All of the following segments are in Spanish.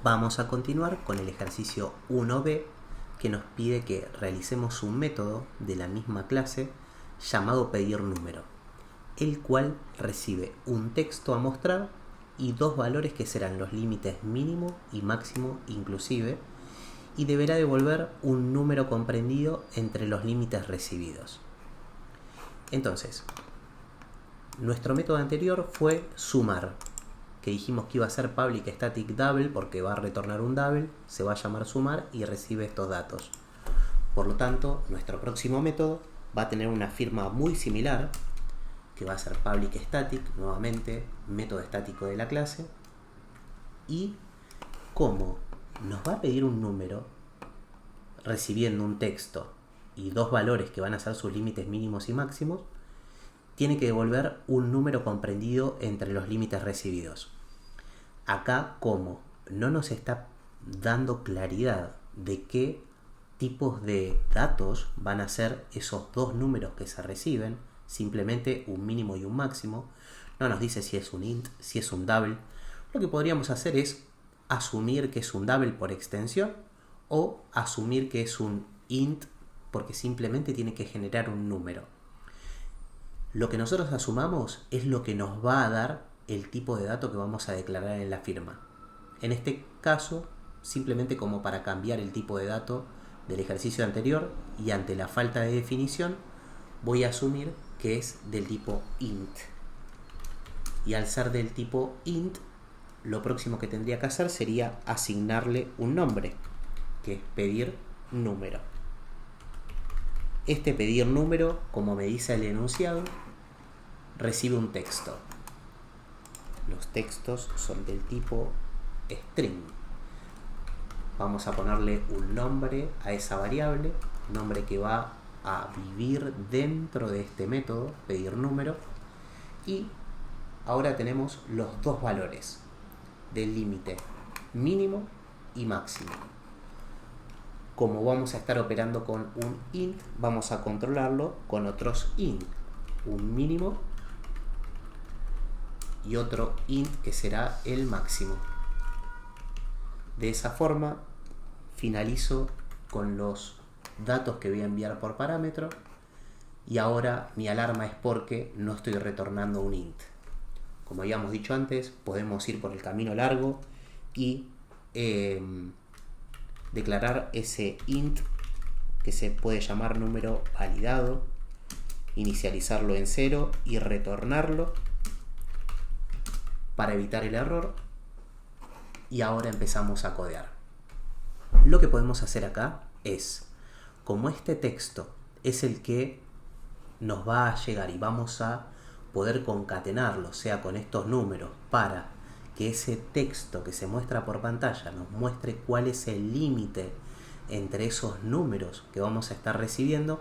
Vamos a continuar con el ejercicio 1b, que nos pide que realicemos un método de la misma clase llamado pedir número, el cual recibe un texto a mostrar y dos valores que serán los límites mínimo y máximo inclusive, y deberá devolver un número comprendido entre los límites recibidos. Entonces, nuestro método anterior fue sumar, que dijimos que iba a ser public static double porque va a retornar un double, se va a llamar sumar y recibe estos datos. Por lo tanto, nuestro próximo método va a tener una firma muy similar, que va a ser public static, nuevamente método estático de la clase, y como nos va a pedir un número recibiendo un texto y dos valores que van a ser sus límites mínimos y máximos, tiene que devolver un número comprendido entre los límites recibidos. Acá, como no nos está dando claridad de qué tipos de datos van a ser esos dos números que se reciben, simplemente un mínimo y un máximo, no nos dice si es un int, si es un double, lo que podríamos hacer es asumir que es un double por extensión o asumir que es un int porque simplemente tiene que generar un número. Lo que nosotros asumamos es lo que nos va a dar el tipo de dato que vamos a declarar en la firma. En este caso, simplemente como para cambiar el tipo de dato del ejercicio anterior y ante la falta de definición, voy a asumir que es del tipo int. Y al ser del tipo int, lo próximo que tendría que hacer sería asignarle un nombre, que es pedir número. Este pedir número, como me dice el enunciado, recibe un texto. Los textos son del tipo string. Vamos a ponerle un nombre a esa variable, nombre que va a vivir dentro de este método, pedir número, y ahora tenemos los dos valores del límite mínimo y máximo. Como vamos a estar operando con un int, vamos a controlarlo con otros int, un mínimo y otro int que será el máximo. De esa forma finalizo con los datos que voy a enviar por parámetro y ahora mi alarma es porque no estoy retornando un int. Como habíamos dicho antes, podemos ir por el camino largo y declarar ese int que se puede llamar número validado, inicializarlo en 0 y retornarlo para evitar el error, y ahora empezamos a codear. Lo que podemos hacer acá es, como este texto es el que nos va a llegar y vamos a poder concatenarlo, o sea, con estos números, para que ese texto que se muestra por pantalla nos muestre cuál es el límite entre esos números que vamos a estar recibiendo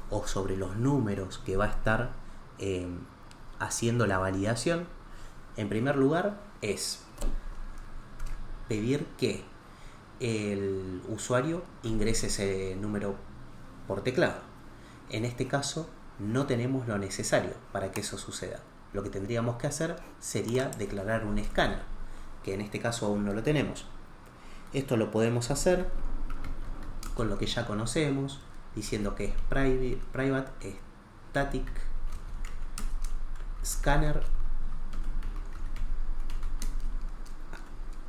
o sobre los números que va a estar haciendo la validación. En primer lugar es pedir que el usuario ingrese ese número por teclado. En este caso no tenemos lo necesario para que eso suceda. Lo que tendríamos que hacer sería declarar un escáner, que en este caso aún no lo tenemos. Esto lo podemos hacer con lo que ya conocemos, diciendo que es private static scanner.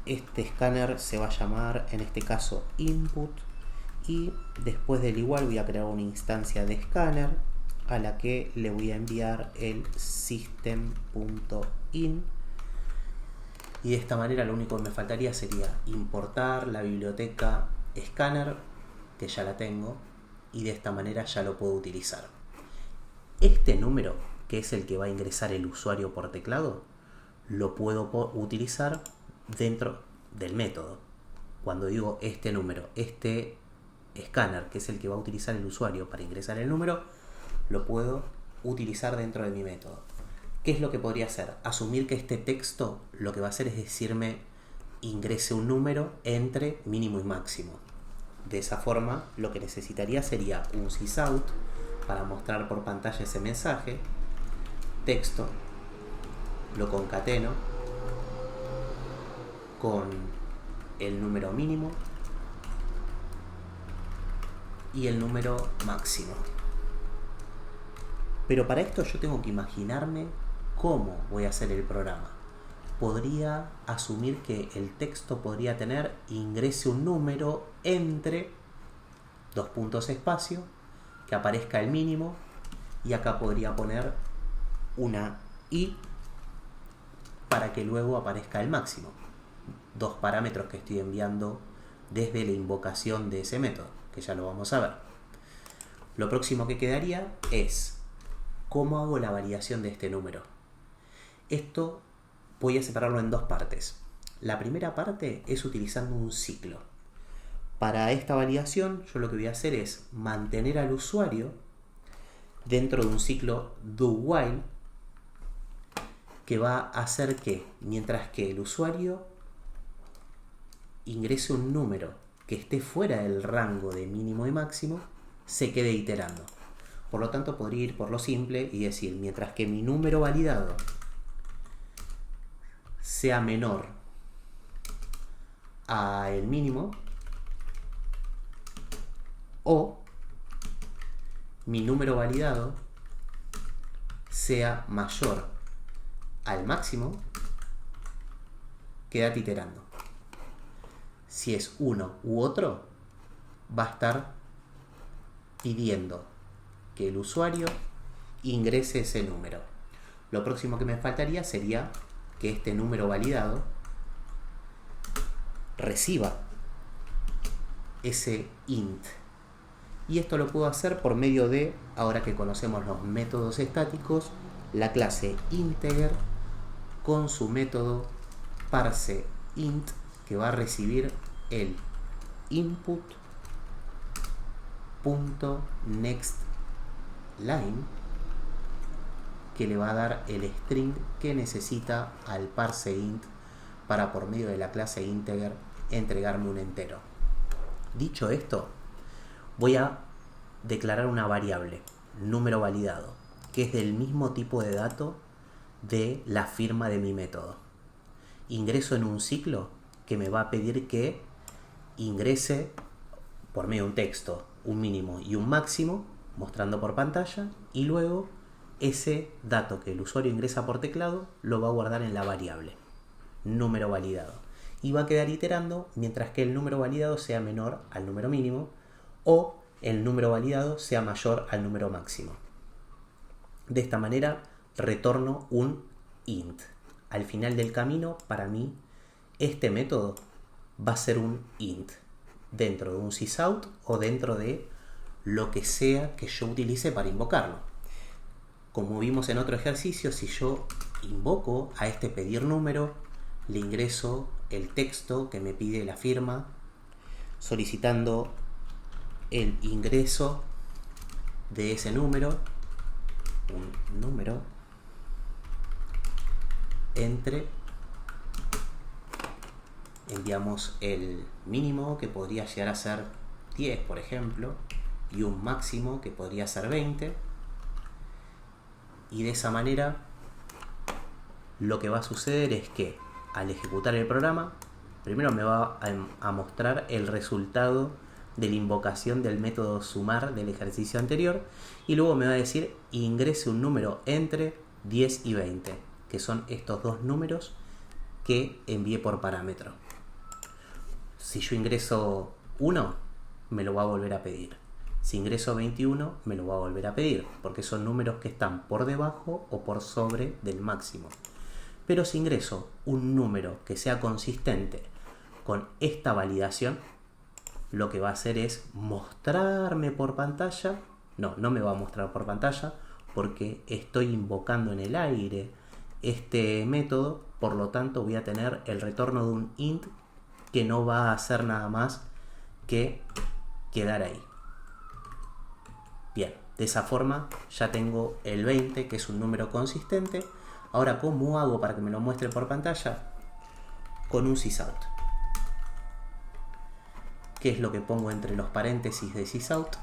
Este escáner se va a llamar en este caso input, y después del igual voy a crear una instancia de escáner a la que le voy a enviar el system.in, y de esta manera lo único que me faltaría sería importar la biblioteca scanner, que ya la tengo, y de esta manera ya lo puedo utilizar. Este número, que es el que va a ingresar el usuario por teclado, lo puedo utilizar dentro del método. Cuando digo este número, este escáner, que es el que va a utilizar el usuario para ingresar el número, lo puedo utilizar dentro de mi método. ¿Qué es lo que podría hacer? Asumir que este texto lo que va a hacer es decirme ingrese un número entre mínimo y máximo. De esa forma lo que necesitaría sería un sysout para mostrar por pantalla ese mensaje, texto, lo concateno con el número mínimo y el número máximo. Pero para esto yo tengo que imaginarme cómo voy a hacer el programa. Podría asumir que el texto podría tener ingrese un número entre dos puntos espacio, que aparezca el mínimo, y acá podría poner una i para que luego aparezca el máximo. Dos parámetros que estoy enviando desde la invocación de ese método, que ya lo vamos a ver. Lo próximo que quedaría es cómo hago la variación de este número. Esto voy a separarlo en dos partes. La primera parte es utilizando un ciclo. Para esta validación yo lo que voy a hacer es mantener al usuario dentro de un ciclo do while que va a hacer que mientras que el usuario ingrese un número que esté fuera del rango de mínimo y máximo, se quede iterando. Por lo tanto, podría ir por lo simple y decir, mientras que mi número validado sea menor al mínimo, o mi número validado sea mayor al máximo, quédate iterando. Si es uno u otro, va a estar pidiendo que el usuario ingrese ese número. Lo próximo que me faltaría sería que este número validado reciba ese int. Y esto lo puedo hacer por medio de, ahora que conocemos los métodos estáticos, la clase integer con su método parseInt, que va a recibir el input.nextLine, que le va a dar el string que necesita al parseInt para, por medio de la clase integer, entregarme un entero. Dicho esto, voy a declarar una variable, número validado, que es del mismo tipo de dato de la firma de mi método. Ingreso en un ciclo que me va a pedir que ingrese por medio de un texto, un mínimo y un máximo, mostrando por pantalla, y luego ese dato que el usuario ingresa por teclado lo va a guardar en la variable número validado y va a quedar iterando mientras que el número validado sea menor al número mínimo o el número validado sea mayor al número máximo. De esta manera retorno un int. Al final del camino, para mí, este método va a ser un int dentro de un sysout o dentro de lo que sea que yo utilice para invocarlo. Como vimos en otro ejercicio, si yo invoco a este pedir número, le ingreso el texto que me pide la firma solicitando el ingreso de ese número, un número entre, enviamos el mínimo que podría llegar a ser 10, por ejemplo, y un máximo que podría ser 20, y de esa manera lo que va a suceder es que al ejecutar el programa, primero me va a mostrar el resultado de la invocación del método sumar del ejercicio anterior, y luego me va a decir ingrese un número entre 10 y 20, que son estos dos números que envié por parámetro. Si yo ingreso 1, me lo va a volver a pedir. Si ingreso 21, me lo va a volver a pedir, porque son números que están por debajo o por sobre del máximo. Pero si ingreso un número que sea consistente con esta validación, lo que va a hacer es mostrarme por pantalla. No me va a mostrar por pantalla porque estoy invocando en el aire este método, por lo tanto voy a tener el retorno de un int que no va a hacer nada más que quedar ahí. Bien, de esa forma ya tengo el 20, que es un número consistente. Ahora, ¿cómo hago para que me lo muestre por pantalla? Con un sysout. ¿Qué es lo que pongo entre los paréntesis de sysout?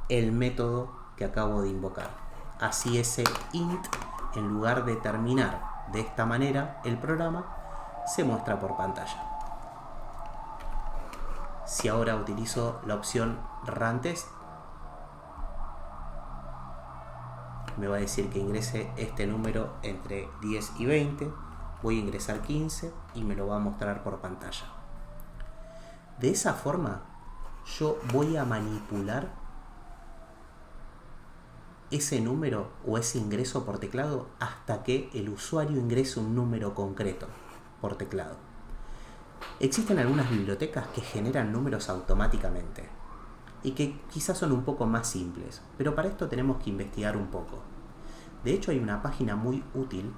El método que acabo de invocar. Así ese int, en lugar de terminar de esta manera el programa, se muestra por pantalla. Si ahora utilizo la opción Run Test, me va a decir que ingrese este número entre 10 y 20. Voy a ingresar 15 y me lo va a mostrar por pantalla. De esa forma, yo voy a manipular ese número o ese ingreso por teclado hasta que el usuario ingrese un número concreto por teclado. Existen algunas bibliotecas que generan números automáticamente y que quizás son un poco más simples, pero para esto tenemos que investigar un poco. De hecho, hay una página muy útil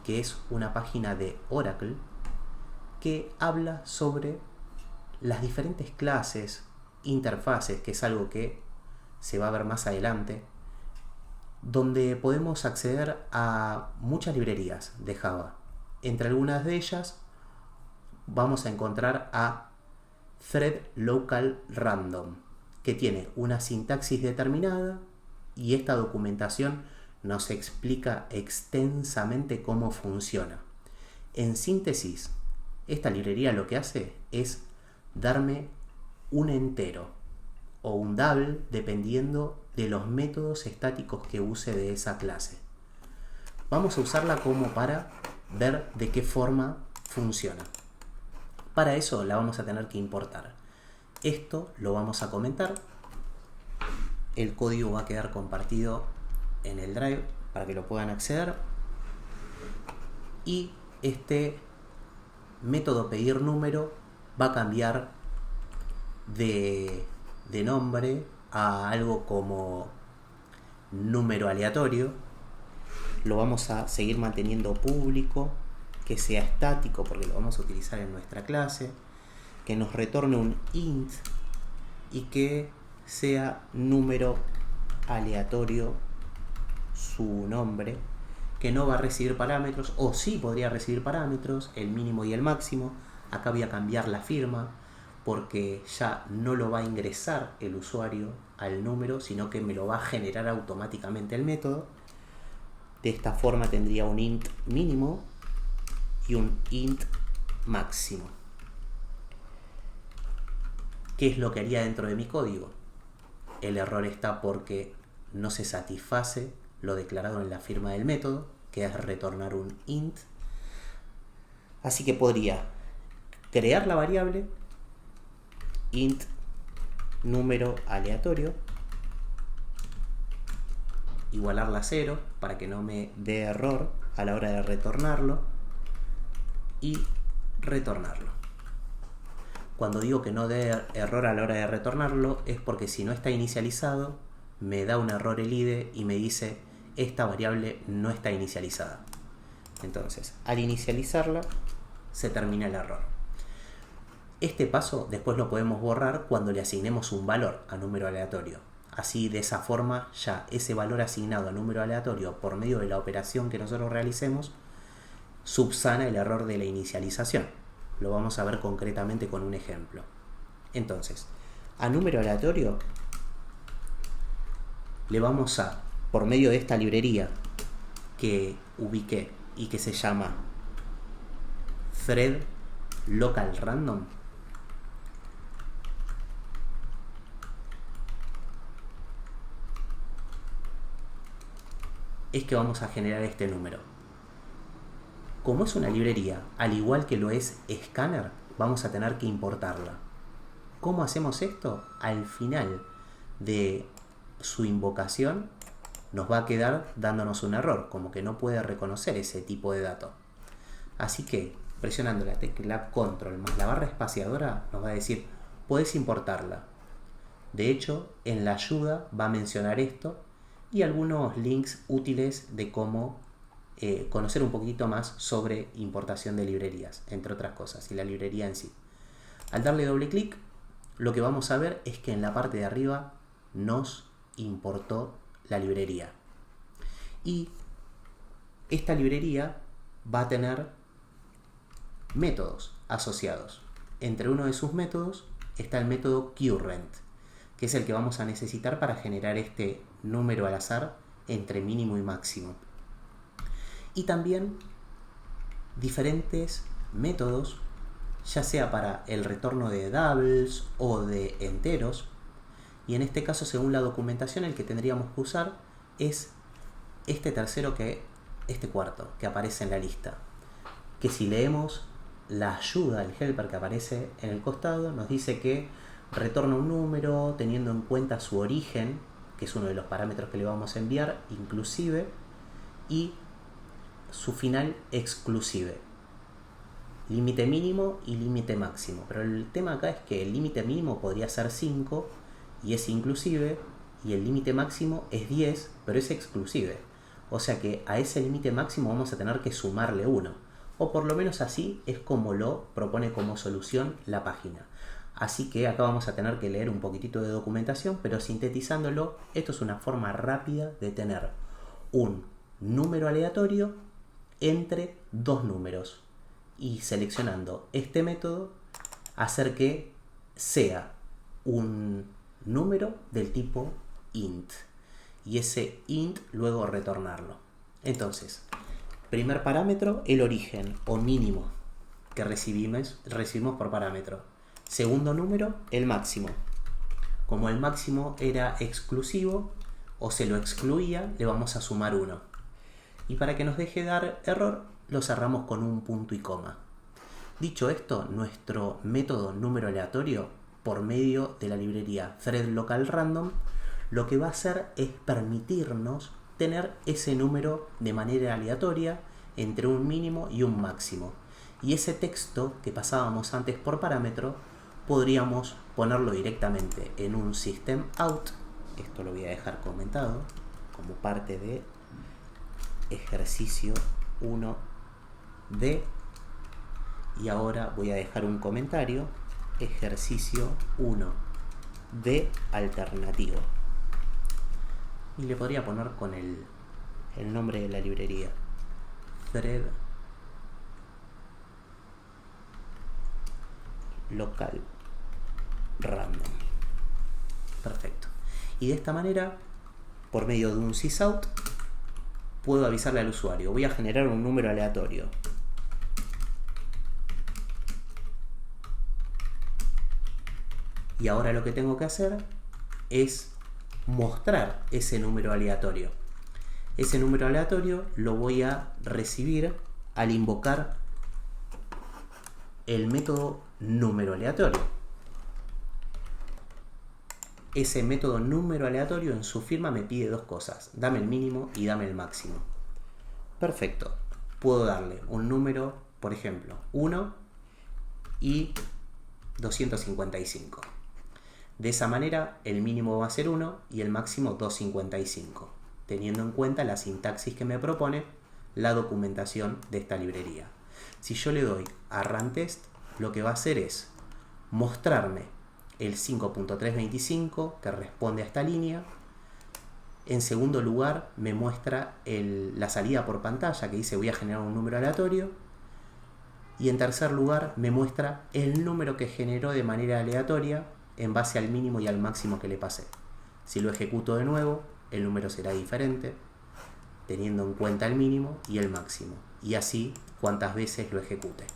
que es una página de Oracle que habla sobre las diferentes clases, interfaces, que es algo que se va a ver más adelante, donde podemos acceder a muchas librerías de Java. Entre algunas de ellas vamos a encontrar a Thread Local Random, que tiene una sintaxis determinada y esta documentación nos explica extensamente cómo funciona. En síntesis, esta librería lo que hace es darme un entero o un double dependiendo de los métodos estáticos que use de esa clase. Vamos a usarla como para ver de qué forma funciona. Para eso la vamos a tener que importar. Esto lo vamos a comentar. El código va a quedar compartido en el Drive para que lo puedan acceder. Y este método pedir número va a cambiar de nombre a algo como número aleatorio. Lo vamos a seguir manteniendo público, que sea estático porque lo vamos a utilizar en nuestra clase, que nos retorne un int y que sea número aleatorio su nombre, que no va a recibir parámetros, o sí podría recibir parámetros, el mínimo y el máximo. Acá voy a cambiar la firma porque ya no lo va a ingresar el usuario al número, sino que me lo va a generar automáticamente el método. De esta forma tendría un int mínimo y un int máximo. ¿Qué es lo que haría dentro de mi código? El error está porque no se satisface lo declarado en la firma del método, que es retornar un int. Así que podría crear la variable int número aleatorio, igualarla a 0 para que no me dé error a la hora de retornarlo y retornarlo. Cuando digo que no dé error a la hora de retornarlo es porque si no está inicializado me da un error el IDE y me dice esta variable no está inicializada. Entonces, al inicializarla se termina el error. Este paso después lo podemos borrar cuando le asignemos un valor a número aleatorio. Así, de esa forma, ya ese valor asignado a número aleatorio por medio de la operación que nosotros realicemos subsana el error de la inicialización. Lo vamos a ver concretamente con un ejemplo. Entonces, a número aleatorio le vamos a, por medio de esta librería que ubiqué y que se llama Thread Local Random, es que vamos a generar este número. Como es una librería, al igual que lo es Scanner, vamos a tener que importarla. ¿Cómo hacemos esto? Al final de su invocación nos va a quedar dándonos un error, como que no puede reconocer ese tipo de dato. Así que presionando la tecla Control más la barra espaciadora nos va a decir puedes importarla. De hecho, en la ayuda va a mencionar esto y algunos links útiles de cómo conocer un poquito más sobre importación de librerías, entre otras cosas, y la librería en sí. Al darle doble clic, lo que vamos a ver es que en la parte de arriba nos importó la librería. Y esta librería va a tener métodos asociados. Entre uno de sus métodos está el método current, que es el que vamos a necesitar para generar este número al azar entre mínimo y máximo. Y también diferentes métodos ya sea para el retorno de doubles o de enteros. Y en este caso, según la documentación, el que tendríamos que usar es este cuarto que aparece en la lista. Que si leemos la ayuda, el helper que aparece en el costado, nos dice que retorna un número teniendo en cuenta su origen, que es uno de los parámetros que le vamos a enviar, inclusive, y su final exclusive. Límite mínimo y límite máximo. Pero el tema acá es que el límite mínimo podría ser 5 y es inclusive, y el límite máximo es 10, pero es exclusive. O sea que a ese límite máximo vamos a tener que sumarle 1. O por lo menos así es como lo propone como solución la página. Así que acá vamos a tener que leer un poquitito de documentación, pero sintetizándolo, esto es una forma rápida de tener un número aleatorio entre dos números. Y seleccionando este método, hacer que sea un número del tipo int. Y ese int luego retornarlo. Entonces, primer parámetro, el origen o mínimo que recibimos por parámetro. Segundo número, el máximo. Como el máximo era exclusivo o se lo excluía, le vamos a sumar 1. Y para que nos deje dar error, lo cerramos con un punto y coma. Dicho esto, nuestro método número aleatorio, por medio de la librería thread_local_random, lo que va a hacer es permitirnos tener ese número de manera aleatoria entre un mínimo y un máximo. Y ese texto que pasábamos antes por parámetro, podríamos ponerlo directamente en un system out. Esto lo voy a dejar comentado como parte de ejercicio 1D. Y ahora voy a dejar un comentario, ejercicio 1D alternativo. Y le podría poner con el nombre de la librería, thread local random. Perfecto. Y de esta manera, por medio de un sysout, puedo avisarle al usuario: voy a generar un número aleatorio. Y ahora lo que tengo que hacer es mostrar ese número aleatorio. Ese número aleatorio lo voy a recibir al invocar el método número aleatorio. Ese método número aleatorio en su firma me pide dos cosas: dame el mínimo y dame el máximo. Perfecto. Puedo darle un número, por ejemplo, 1 y 255. De esa manera, el mínimo va a ser 1 y el máximo 255, teniendo en cuenta la sintaxis que me propone la documentación de esta librería. Si yo le doy a runtest, lo que va a hacer es mostrarme el 5.325 que responde a esta línea. En segundo lugar, me muestra la salida por pantalla que dice voy a generar un número aleatorio. Y en tercer lugar, me muestra el número que generó de manera aleatoria en base al mínimo y al máximo que le pasé. Si lo ejecuto de nuevo, el número será diferente, teniendo en cuenta el mínimo y el máximo. Y así cuantas veces lo ejecute.